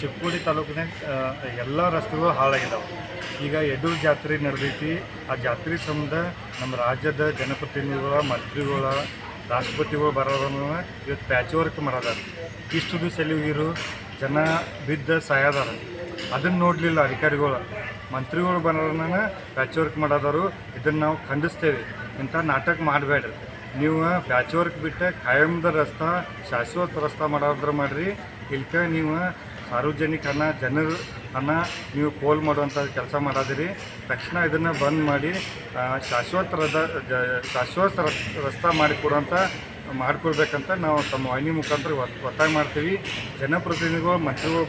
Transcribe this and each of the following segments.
ಚಿಕ್ಕೋಡಿ ತಾಲೂಕಿನಾಗ ಎಲ್ಲ ರಸ್ತೆಗಳು ಹಾಳಾಗಿದ್ದಾವೆ. ಈಗ ಯಡೂರು ಜಾತ್ರೆ ನಡೆದೈತಿ. ಆ ಜಾತ್ರೆ ಸಂಬಂಧ ನಮ್ಮ ರಾಜ್ಯದ ಜನಪ್ರತಿನಿಧಿಗಳ, ಮಂತ್ರಿಗಳ, ರಾಷ್ಟ್ರಪತಿಗಳು ಬರೋದನ್ನು ಇವತ್ತು ಪ್ಯಾಚ್ ವರ್ಕ್ ಮಾಡೋದಾರ. ಇಷ್ಟು ದಿವಸ ಎಲ್ಲಿ ಹೋಗಿರು, ಜನ ಬಿದ್ದ ಸಾಯದಾರ. ಅದನ್ನು ನೋಡಲಿಲ್ಲ ಅಧಿಕಾರಿಗಳು, ಮಂತ್ರಿಗಳು ಬರೋದನ್ನ ಪ್ಯಾಚ್ ವರ್ಕ್ ಮಾಡೋದಾರು. ಇದನ್ನು ನಾವು ಖಂಡಿಸ್ತೇವೆ. ಇಂಥ ನಾಟಕ ಮಾಡಬೇಡ್ರಿ. ನೀವು ಪ್ಯಾಚ್ ವರ್ಕ್ ಬಿಟ್ಟು ಕಾಯಂದ ರಸ್ತೆ, ಶಾಶ್ವತ ರಸ್ತೆ ಮಾಡೋದ್ರ ಮಾಡಿರಿ. ಇಲ್ಕ ನೀವು ಸಾರ್ವಜನಿಕ ಹಣ, ಜನರ ಹಣ ನೀವು ಪೋಲ್ ಮಾಡುವಂಥ ಕೆಲಸ ಮಾಡೋದಿರಿ. ತಕ್ಷಣ ಇದನ್ನು ಬಂದ್ ಮಾಡಿ ಶಾಶ್ವತ ರಸ್ತೆ ಮಾಡಿಕೊಡ್ಬೇಕಂತ ನಾವು ತಮ್ಮ ವಾಹಿನಿ ಮುಖಾಂತರ ಒತ್ತಾಯ ಮಾಡ್ತೀವಿ. ಜನಪ್ರತಿನಿಧಿಗಳು, ಮಂತ್ರಿಗಳು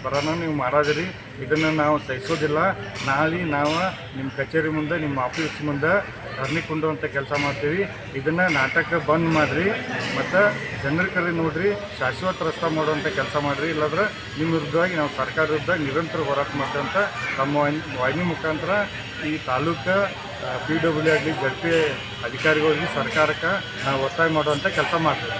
ಬರೋಣ ನೀವು ಮಾಡೋದಿರಿ. ಇದನ್ನು ನಾವು ಸಹಿಸೋದಿಲ್ಲ. ನಾಳೆ ನಾವು ನಿಮ್ಮ ಕಚೇರಿ ಮುಂದೆ, ನಿಮ್ಮ ಆಫೀಸ್ ಮುಂದೆ ಧರಣಿ ಕುಂಡುವಂಥ ಕೆಲಸ ಮಾಡ್ತೀವಿ. ಇದನ್ನು ನಾಟಕ ಬಂದ್ ಮಾಡಿರಿ ಮತ್ತು ಜನರ ಕಡೆ ನೋಡಿರಿ, ಶಾಶ್ವತ ರಸ್ತೆ ಮಾಡುವಂಥ ಕೆಲಸ ಮಾಡಿರಿ. ಇಲ್ಲಾಂದ್ರೆ ನಿಮ್ಮ ವಿರುದ್ಧವಾಗಿ ನಾವು ಸರ್ಕಾರ ವಿರುದ್ಧ ನಿರಂತರ ಹೋರಾಟ ಮಾಡ್ತೀವಿ ಅಂತ ತಮ್ಮ ವಾಹಿನಿ ಮುಖಾಂತರ ಈ ತಾಲೂಕು PWD ಆಗಲಿ, ZP ಅಧಿಕಾರಿಗಳಿಗೆ, ಸರ್ಕಾರಕ್ಕೆ ನಾವು ಒತ್ತಾಯ ಮಾಡುವಂಥ ಕೆಲಸ ಮಾಡ್ತೀವಿ.